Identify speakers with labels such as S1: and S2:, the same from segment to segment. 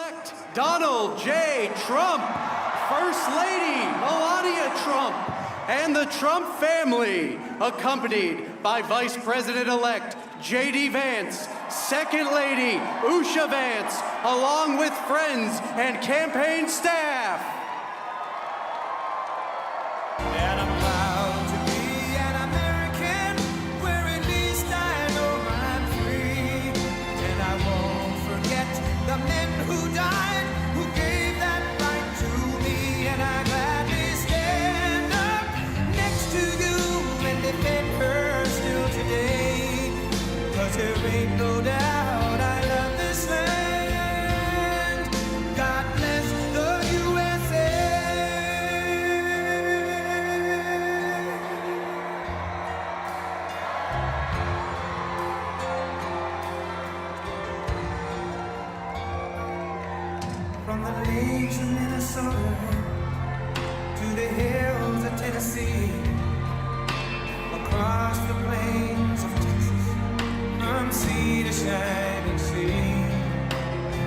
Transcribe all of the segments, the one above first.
S1: President-elect Donald J. Trump, First Lady Melania Trump, and the Trump family, accompanied by Vice President-elect J.D. Vance, Second Lady Usha Vance, along with friends and campaign staff.
S2: And I'm proud to be an American, where at least I know I'm free. And I won't forget the men who died, who gave that right to me. And I gladly stand up next to you and defend her still today. 'Cause there ain't no doubt I love this land. God bless the USA. From the lakes of Minnesota to the hills of Tennessee, across the plains of Texas, from sea to shining sea,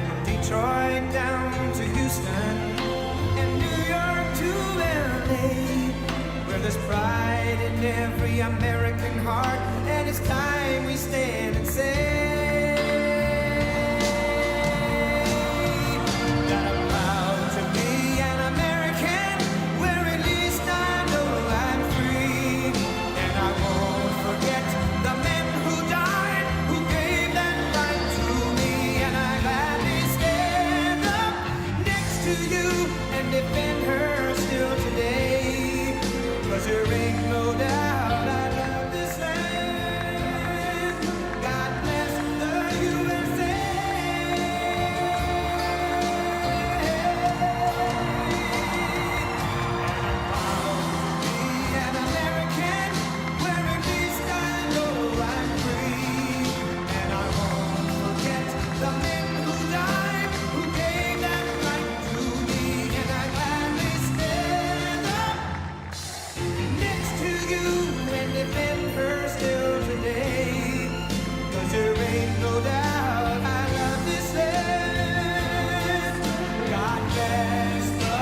S2: from Detroit down to Houston, and New York to LA, where there's pride in every American heart, and it's time we stand and say that I'm proud to be an American, where at least I know I'm free, and I won't forget the men who died, who gave that right to me. And I gladly stand up next to you and defend her still today. 'Cause there ain't no doubt I love this land. God bless the USA. Be an American, where at least I know I'm free. And I won't forget the men who died, who gave that right to me. And I gladly stand up next to you and defend her still today. 'Cause there ain't no doubt I love this land. God bless the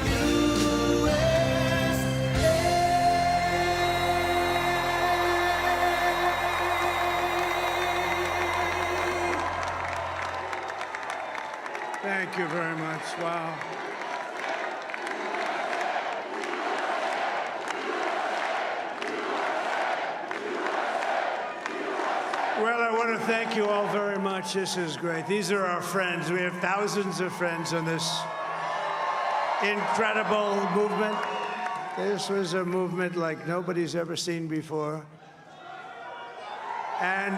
S2: USA.
S3: Thank you very much. Wow. Well, I want to thank you all very much. This is great. These are our friends. We have thousands of friends on this incredible movement. This was a movement like nobody's ever seen before. And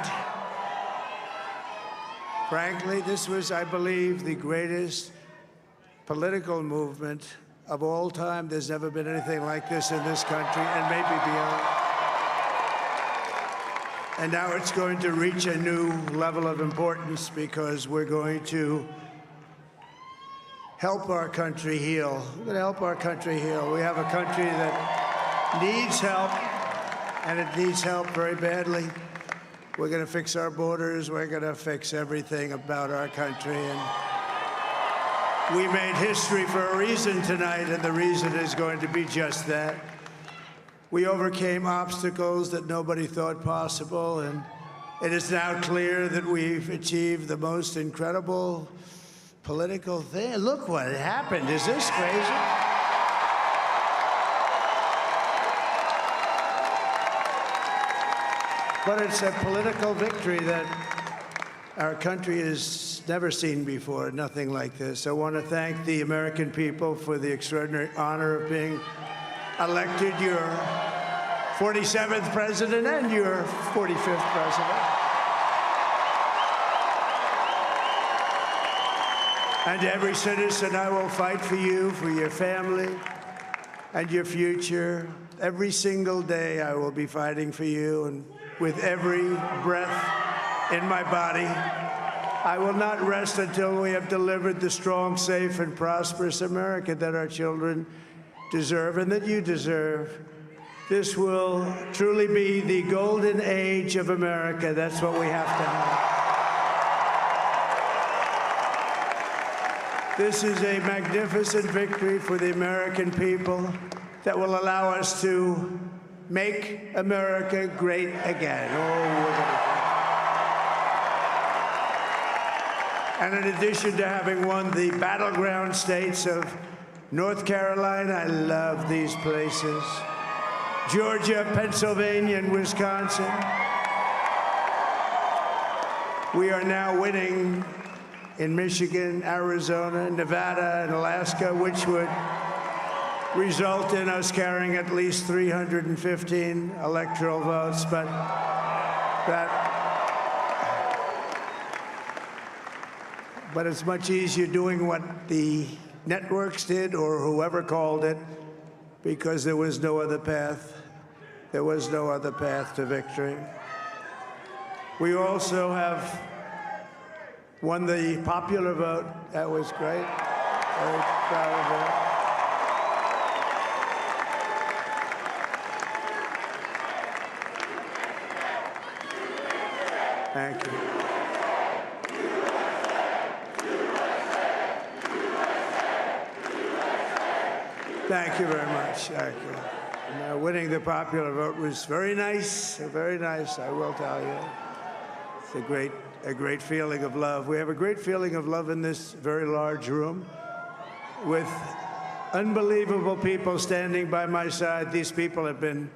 S3: frankly, this was, I believe, the greatest political movement of all time. There's never been anything like this in this country, and maybe beyond. And now it's going to reach a new level of importance because we're going to help our country heal. We're going to help our country heal. We have a country that needs help, and it needs help very badly. We're going to fix our borders. We're going to fix everything about our country. And we made history for a reason tonight, and the reason is going to be just that. We overcame obstacles that nobody thought possible, and it is now clear that we've achieved the most incredible political thing. Look what happened. Is this crazy? But it's a political victory that our country has never seen before, nothing like this. I want to thank the American people for the extraordinary honor of being elected your 47th president and your 45th president. And every citizen, I will fight for you, for your family, and your future. Every single day, I will be fighting for you, and with every breath in my body, I will not rest until we have delivered the strong, safe, and prosperous America that our children deserve and that you deserve. This will truly be the golden age of America. That's what we have to have. This is a magnificent victory for the American people that will allow us to make America great again. And in addition to having won the battleground states of North Carolina, I love these places, Georgia, Pennsylvania, and Wisconsin, we are now winning in Michigan, Arizona, Nevada, and Alaska, which would result in us carrying at least 315 electoral votes, but it's much easier doing what the networks did or whoever called it, because there was no other path. There was no other path to victory. We also have won the popular vote. That was great. Very proud of that. Thank you. Thank you very much. Thank you. And, winning the popular vote was very nice, I will tell you. It's a great feeling of love. We have a great feeling of love in this very large room with unbelievable people standing by my side. These people have been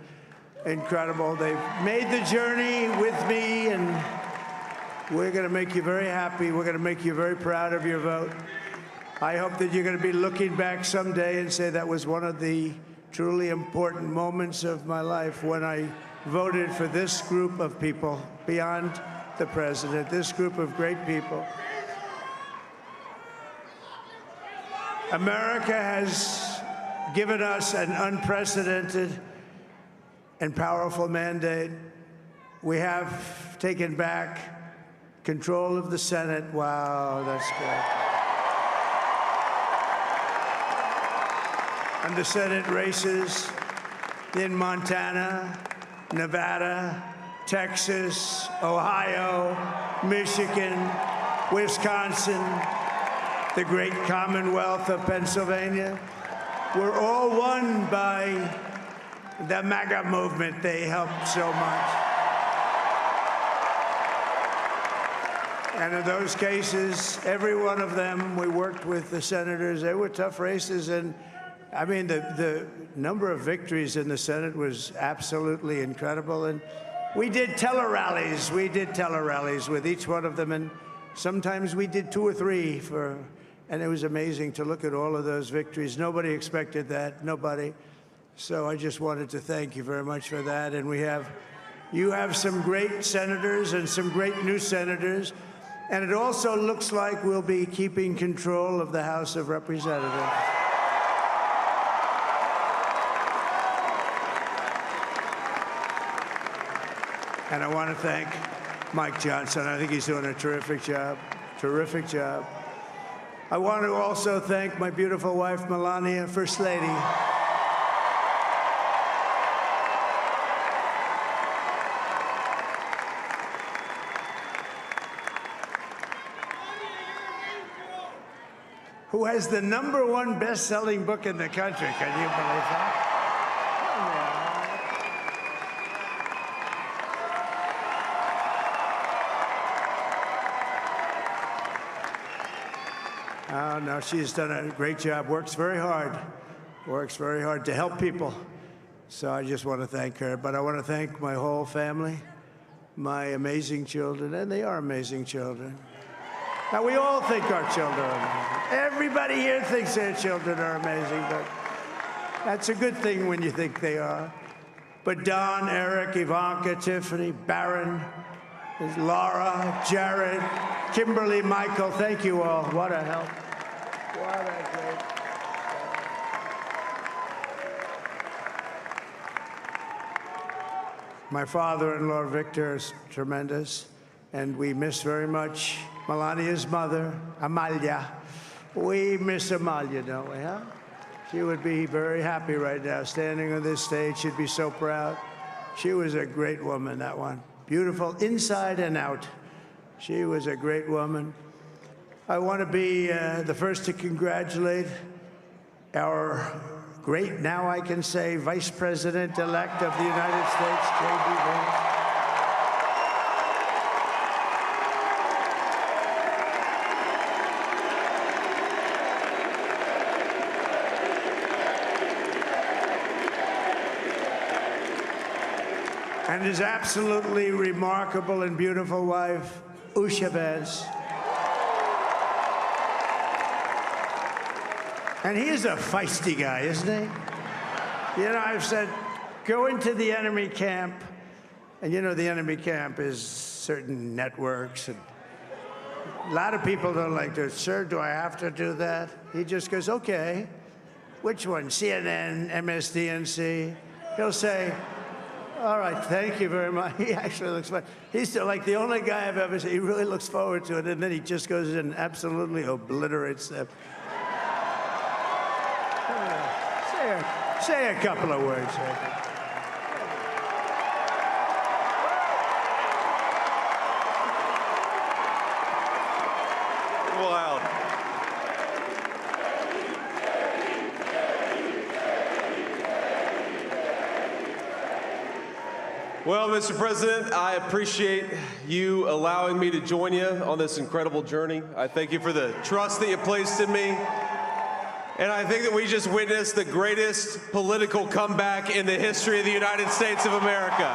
S3: incredible. They've made the journey with me, and we're going to make you very happy. We're going to make you very proud of your vote. I hope that you're going to be looking back someday and say that was one of the truly important moments of my life when I voted for this group of people beyond the president, this group of great people. America has given us an unprecedented and powerful mandate. We have taken back control of the Senate. Wow, that's good. And the Senate races in Montana, Nevada, Texas, Ohio, Michigan, Wisconsin, the great Commonwealth of Pennsylvania, were all won by the MAGA movement. They helped so much. And in those cases, every one of them, we worked with the senators. They were tough races, and I mean, the number of victories in the Senate was absolutely incredible. And we did tele-rallies. We did tele-rallies with each one of them, and sometimes we did 2 or 3 and it was amazing to look at all of those victories. Nobody expected that, nobody. So I just wanted to thank you very much for that. And you have some great senators and some great new senators. And it also looks like we'll be keeping control of the House of Representatives. And I want to thank Mike Johnson. I think he's doing a terrific job, terrific job. I want to also thank my beautiful wife, Melania, First Lady. Who has the #1 best-selling book in the country. Can you believe that? Oh, no, she's done a great job, works very hard to help people. So I just want to thank her. But I want to thank my whole family, my amazing children, and they are amazing children. Now, we all think our children are amazing. Everybody here thinks their children are amazing, but that's a good thing when you think they are. But Don, Eric, Ivanka, Tiffany, Barron, Laura, Jared, Kimberly, Michael, thank you all. What a help. What a great help. My father-in-law, Victor, is tremendous, and we miss very much Melania's mother, Amalia. We miss Amalia, don't we, huh? She would be very happy right now, standing on this stage. She'd be so proud. She was a great woman, that one. Beautiful inside and out. She was a great woman. I want to be the first to congratulate our great, now I can say, Vice President-elect of the United States, J.D. Vance. And his absolutely remarkable and beautiful wife, Usha Vance. And he is a feisty guy, isn't he? You know, I've said, go into the enemy camp. And you know, the enemy camp is certain networks. And a lot of people don't like to, sir, do I have to do that? He just goes, okay. Which one? CNN, MSDNC? He'll say, all right, thank you very much. He actually looks fun. He's still like the only guy I've ever seen. He really looks forward to it, and then he just goes in and absolutely obliterates them. Say a couple of words.
S4: Wow. Well, Mr. President, I appreciate you allowing me to join you on this incredible journey. I thank you for the trust that you placed in me. And I think that we just witnessed the greatest political comeback in the history of the United States of America.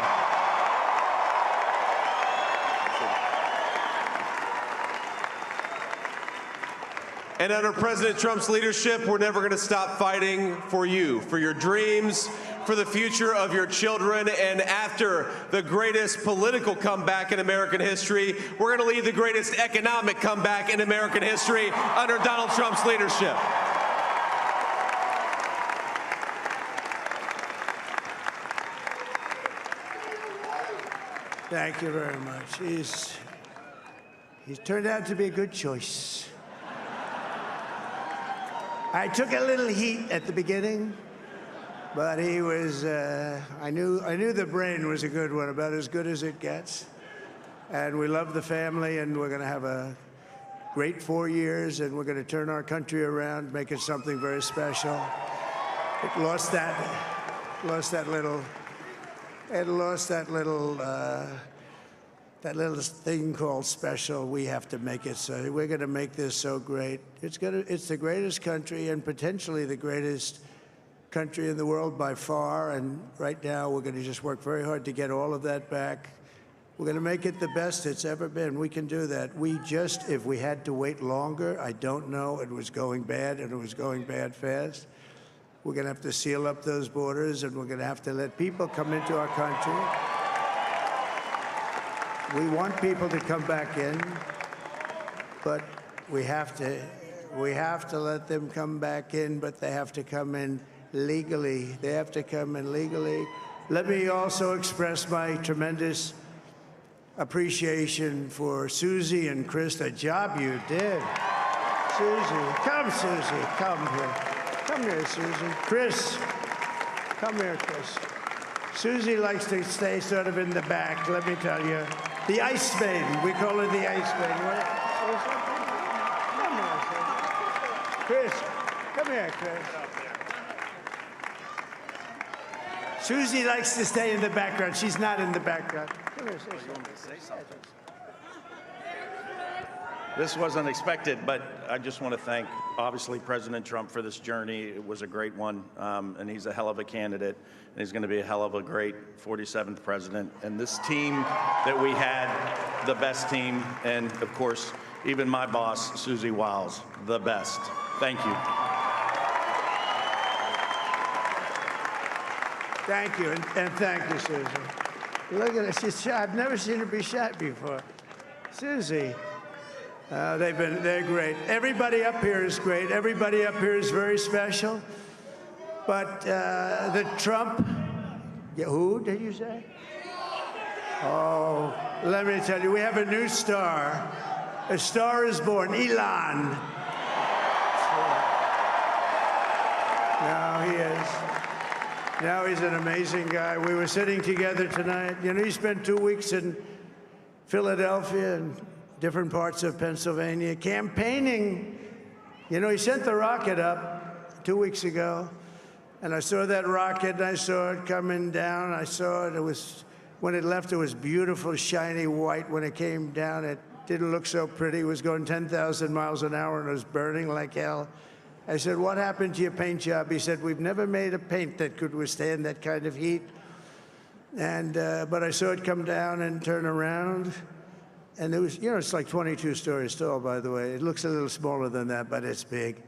S4: And under President Trump's leadership, we're never going to stop fighting for you, for your dreams, for the future of your children. And after the greatest political comeback in American history, we're going to lead the greatest economic comeback in American history under Donald Trump's leadership.
S3: Thank you very much. He's turned out to be a good choice. I took a little heat at the beginning, but he was, I knew the brain was a good one, about as good as it gets. And we love the family, and we're going to have a great 4 years, and we're going to turn our country around, make it something very special. It lost that little thing called special. We have to make it so. We're going to make this so great. It's the greatest country and potentially the greatest country in the world by far. And right now, we're going to just work very hard to get all of that back. We're going to make it the best it's ever been. We can do that. If we had to wait longer, I don't know. It was going bad, and it was going bad fast. We're going to have to seal up those borders, and we're going to have to let people come into our country. We want people to come back in, but we have to let them come back in, but they have to come in legally. They have to come in legally. Let me also express my tremendous appreciation for Susie and Chris, the job you did. Susie, come here. Come here, Susie. Chris, come here, Chris. Susie likes to stay sort of in the back, let me tell you. The Ice Maiden, we call her the Ice Maiden. Come here, Chris. Come here, Chris. Susie likes to stay in the background. She's not in the background. Come here, Susie.
S5: This wasn't expected, but I just want to thank, obviously, President Trump for this journey. It was a great one, and he's a hell of a candidate, and he's going to be a hell of a great 47th president. And this team that we had, the best team, and, of course, even my boss, Susie Wiles, the best. Thank you.
S3: Thank you, and thank you, Susie. Look at her, she's shy. I've never seen her be shy before. Susie. They're great. Everybody up here is great. Everybody up here is very special. But the Trump, who did you say? Oh, let me tell you, we have a new star. A star is born, Elon. Now he is. Now he's an amazing guy. We were sitting together tonight. You know, he spent 2 weeks in Philadelphia, and different parts of Pennsylvania, campaigning. You know, he sent the rocket up 2 weeks ago, and I saw that rocket, and I saw it coming down. I saw it. It was, when it left, it was beautiful, shiny white. When it came down, it didn't look so pretty. It was going 10,000 miles an hour, and it was burning like hell. I said, what happened to your paint job? He said, we've never made a paint that could withstand that kind of heat. And, but I saw it come down and turn around. And it was, you know, it's like 22 stories tall, by the way. It looks a little smaller than that, but it's big.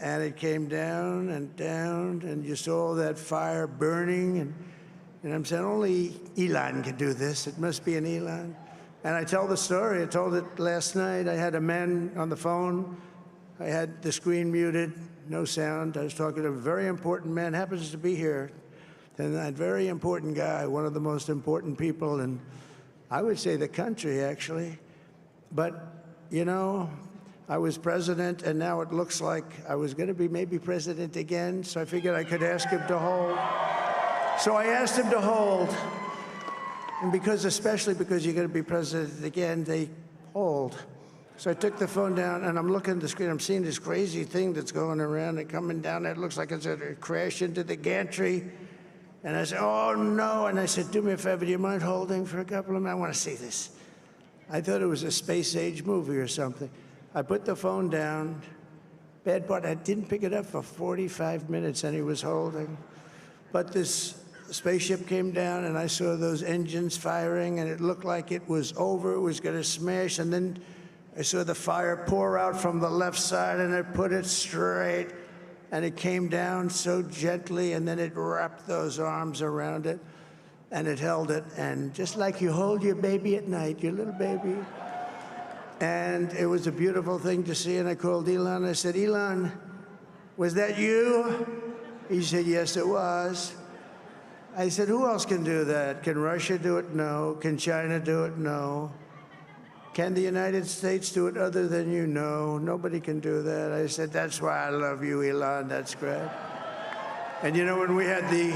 S3: And it came down, and you saw that fire burning. And I'm saying, only Elon can do this. It must be an Elon. And I tell the story. I told it last night. I had a man on the phone. I had the screen muted, no sound. I was talking to a very important man, happens to be here. And that very important guy, one of the most important people in, I would say, the country, actually. But, you know, I was president, and now it looks like I was going to be maybe president again, so I figured I could ask him to hold. So I asked him to hold. And because, especially because you're going to be president again, they hold. So I took the phone down, and I'm looking at the screen. I'm seeing this crazy thing that's going around and coming down. It looks like it's going to crash into the gantry. And I said, oh, no. And I said, do me a favor, do you mind holding for a couple of minutes? I want to see this. I thought it was a space-age movie or something. I put the phone down. Bad part, I didn't pick it up for 45 minutes, and he was holding. But this spaceship came down, and I saw those engines firing, and it looked like it was over. It was going to smash, and then I saw the fire pour out from the left side, and it put it straight, and it came down so gently, and then it wrapped those arms around it, and it held it, and just like you hold your baby at night, your little baby. And it was a beautiful thing to see, and I called Elon. I said, Elon, was that you? He said, yes, it was. I said, who else can do that? Can Russia do it? No. Can China do it? No. Can the United States do it other than you? No, nobody can do that. I said, that's why I love you, Elon. That's great. And you know, when we had the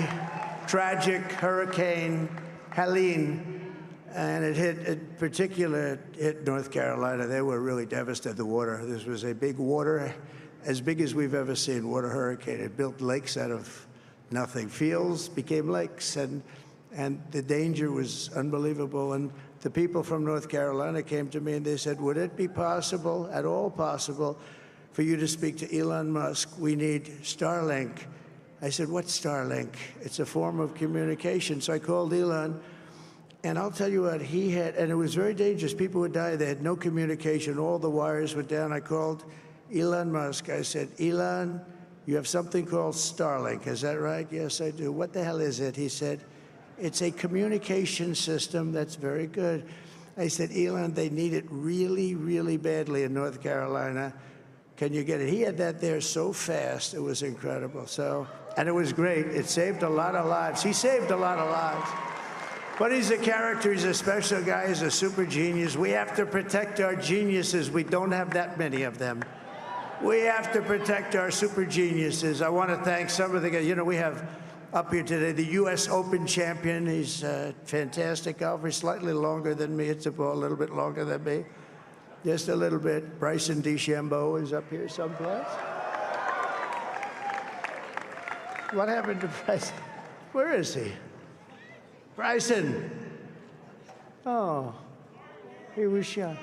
S3: tragic Hurricane Helene, and it hit North Carolina, they were really devastated, the water. This was a big water, as big as we've ever seen, water hurricane. It built lakes out of nothing. Fields became lakes, and the danger was unbelievable. And the people from North Carolina came to me and they said, would it be possible, at all possible, for you to speak to Elon Musk? We need Starlink. I said, what's Starlink? It's a form of communication. So I called Elon, and I'll tell you what, he had, and it was very dangerous. People would die. They had no communication. All the wires were down. I called Elon Musk. I said, Elon, you have something called Starlink. Is that right? Yes, I do. What the hell is it? He said, it's a communication system that's very good. I said, Elon, they need it really, really badly in North Carolina. Can you get it? He had that there so fast. It was incredible. So, and it was great. It saved a lot of lives. He saved a lot of lives. But he's a character. He's a special guy. He's a super genius. We have to protect our geniuses. We don't have that many of them. We have to protect our super geniuses. I want to thank some of the guys. You know, we have up here today the U.S. Open champion. He's a fantastic golfer. He's slightly longer than me. It's a little bit longer than me. Just a little bit. Bryson DeChambeau is up here someplace. What happened to Bryson? Where is he? Bryson. Oh, he was shot.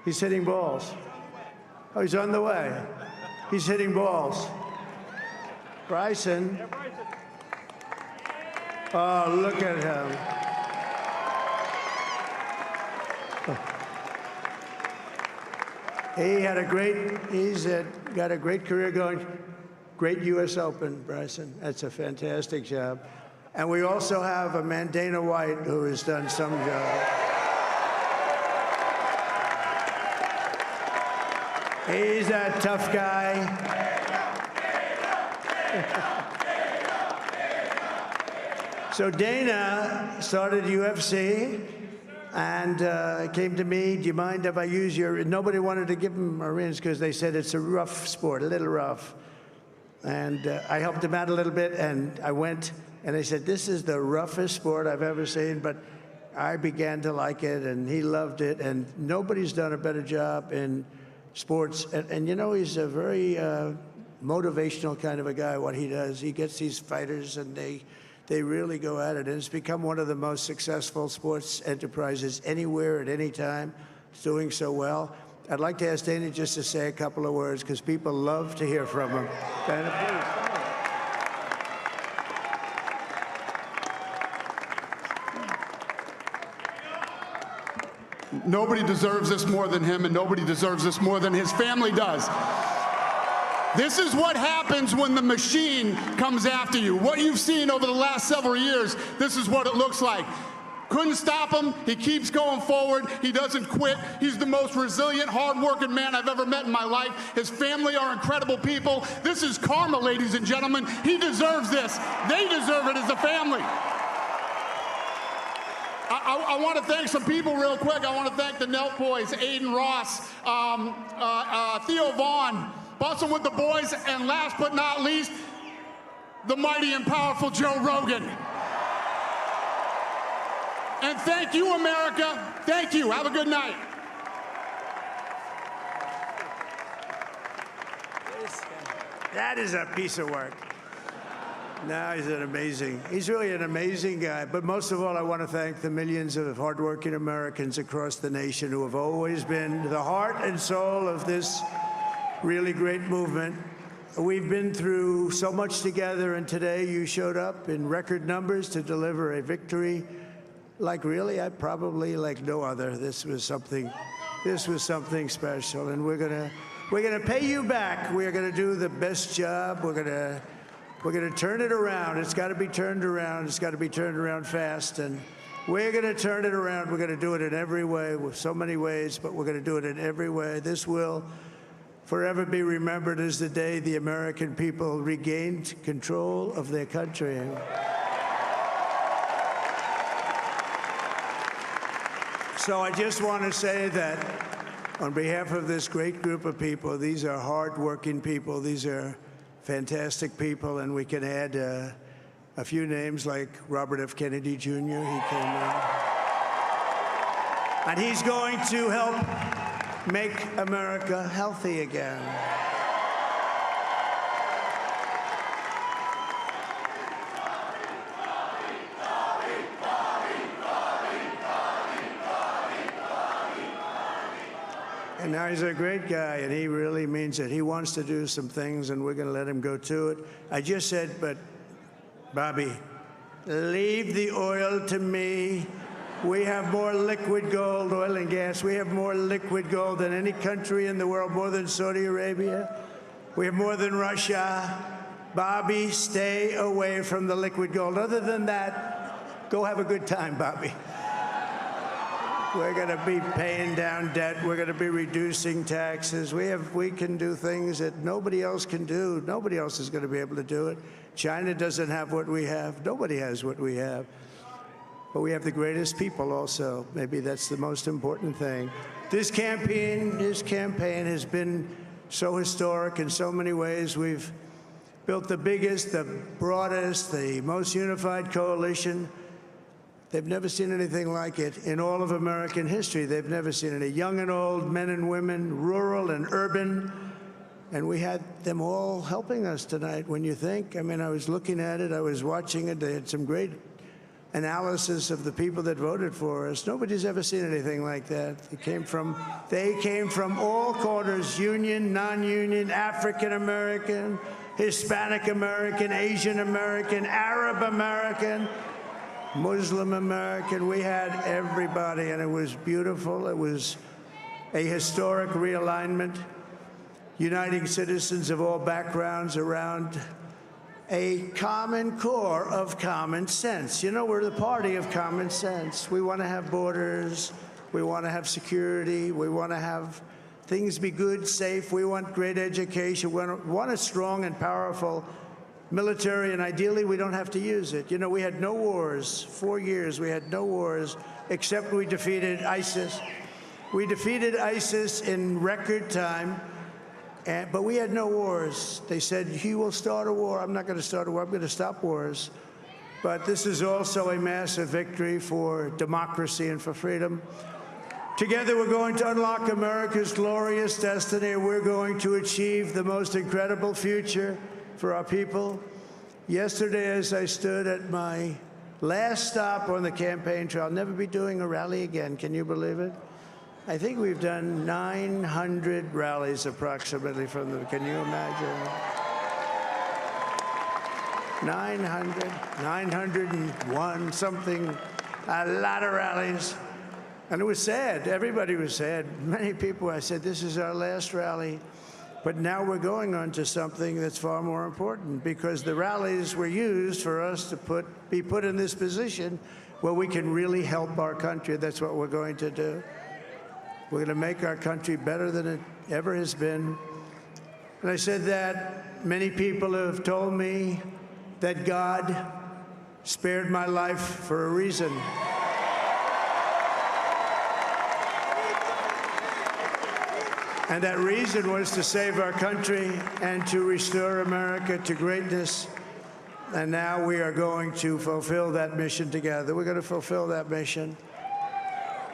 S3: He's hitting balls. Oh, he's on the way. He's hitting balls. Bryson. Oh, look at him. He's got a great career going. Great U.S. Open, Bryson. That's a fantastic job. And we also have a man, Dana White, who has done some job. He's a tough guy. So Dana started UFC and came to me, do you mind if I use your, nobody wanted to give him Marines because they said it's a rough sport, a little rough. And I helped him out a little bit, and I went, and I said, this is the roughest sport I've ever seen, but I began to like it, and he loved it, and nobody's done a better job in sports. And you know, he's a very motivational kind of a guy, what he does. He gets these fighters, and they really go at it. And it's become one of the most successful sports enterprises anywhere at any time. It's doing so well. I'd like to ask Dana just to say a couple of words, because people love to hear from him. Dana, please.
S6: Nobody deserves this more than him, and nobody deserves this more than his family does. This is what happens when the machine comes after you. What you've seen over the last several years, this is what it looks like. Couldn't stop him. He keeps going forward. He doesn't quit. He's the most resilient, hard-working man I've ever met in my life. His family are incredible people. This is karma, ladies and gentlemen. He deserves this. They deserve it as a family. I want to thank some people real quick. I want to thank the Nelk boys, Aiden Ross, Theo Vaughn, Bustin' with the boys, and last but not least, the mighty and powerful Joe Rogan. And thank you, America. Thank you. Have a good night.
S3: That is a piece of work. No, he's really an amazing guy. But most of all, I want to thank the millions of hardworking Americans across the nation who have always been the heart and soul of this really great movement. We've been through so much together, and today you showed up in record numbers to deliver a victory like probably like no other. This was something special, and we're gonna pay you back. We're gonna do the best job. We're gonna turn it around. It's got to be turned around. It's got to be turned around fast, and we're gonna turn it around. We're gonna do it in every way, with so many ways, but we're gonna do it in every way. This will forever be remembered as the day the American people regained control of their country. So I just want to say that on behalf of this great group of people, these are hard-working people. These are fantastic people, and we can add a few names like Robert F. Kennedy Jr. He came in. And he's going to help make America healthy again. And now he's a great guy, and he really means it. He wants to do some things, and we're going to let him go to it. I just said, but Bobby, leave the oil to me. We have more liquid gold, oil and gas. We have more liquid gold than any country in the world, more than Saudi Arabia. We have more than Russia. Bobby, stay away from the liquid gold. Other than that, go have a good time, Bobby. We're going to be paying down debt. We're going to be reducing taxes. We can do things that nobody else can do. Nobody else is going to be able to do it. China doesn't have what we have. Nobody has what we have. But we have the greatest people also. Maybe that's the most important thing. This campaign has been so historic in so many ways. We've built the biggest, the broadest, the most unified coalition. They've never seen anything like it in all of American history. They've never seen it. Young and old, men and women, rural and urban. And we had them all helping us tonight. When you think, I mean, I was looking at it, I was watching it. They had some great analysis of the people that voted for us. Nobody's ever seen anything like that. They came from all corners, union, non-union, African American, Hispanic American, Asian American, Arab American, Muslim American. We had everybody, and it was beautiful. It was a historic realignment, uniting citizens of all backgrounds around a common core of common sense. You know, we're the party of common sense. We want to have borders. We want to have security. We want to have things be good, safe. We want great education. We want a strong and powerful military, and ideally we don't have to use it. You know, we had no wars. 4 years we had no wars, except we defeated ISIS. We defeated ISIS in record time, but we had no wars. They said, he will start a war. I'm not going to start a war. I'm going to stop wars. but this is also a massive victory for democracy and for freedom. Together, we're going to unlock America's glorious destiny. We're going to achieve the most incredible future for our people. Yesterday, as I stood at my last stop on the campaign trail, I'll never be doing a rally again. Can you believe it? I think we've done 900 rallies approximately from the, can you imagine? 900, 901, something, a lot of rallies. And it was sad. Everybody was sad. Many people, I said, this is our last rally. But now we're going on to something that's far more important, because the rallies were used for us to be put in this position where we can really help our country. That's what we're going to do. We're going to make our country better than it ever has been. And I said that many people have told me that God spared my life for a reason. And that reason was to save our country and to restore America to greatness. And now we are going to fulfill that mission together. We're going to fulfill that mission.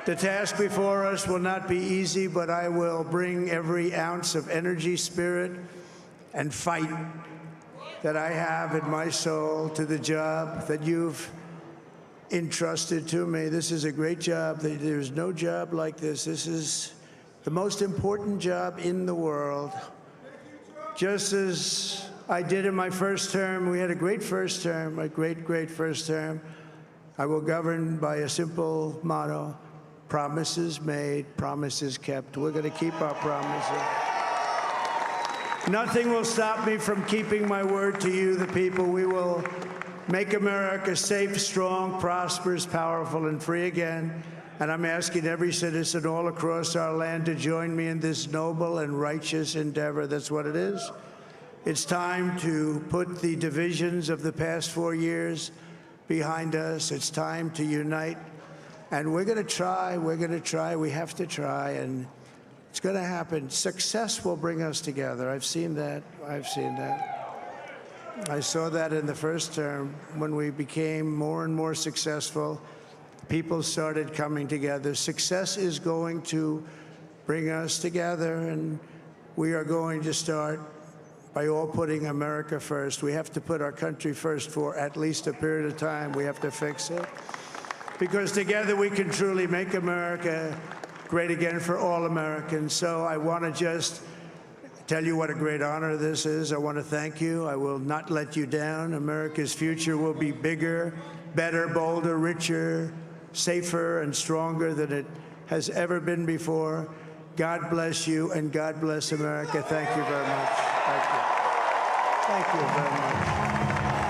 S3: The task before us will not be easy, but I will bring every ounce of energy, spirit, and fight that I have in my soul to the job that you've entrusted to me. This is a great job. There's no job like this. This is the most important job in the world. Just as I did in my first term, we had a great first term, a great, great first term. I will govern by a simple motto: promises made, promises kept. We're going to keep our promises. Nothing will stop me from keeping my word to you, the people. We will make America safe, strong, prosperous, powerful, and free again. And I'm asking every citizen all across our land to join me in this noble and righteous endeavor. That's what it is. It's time to put the divisions of the past 4 years behind us. It's time to unite. And we're going to try, we have to try, and it's going to happen. Success will bring us together. I've seen that. I saw that in the first term. When we became more and more successful, people started coming together. Success is going to bring us together, and we are going to start by all putting America first. We have to put our country first for at least a period of time. We have to fix it, because together we can truly make America great again for all Americans. So I want to just tell you what a great honor this is. I want to thank you. I will not let you down. America's future will be bigger, better, bolder, richer, safer, and stronger than it has ever been before. God bless you, and God bless America. Thank you very much. Thank you. Thank you very much.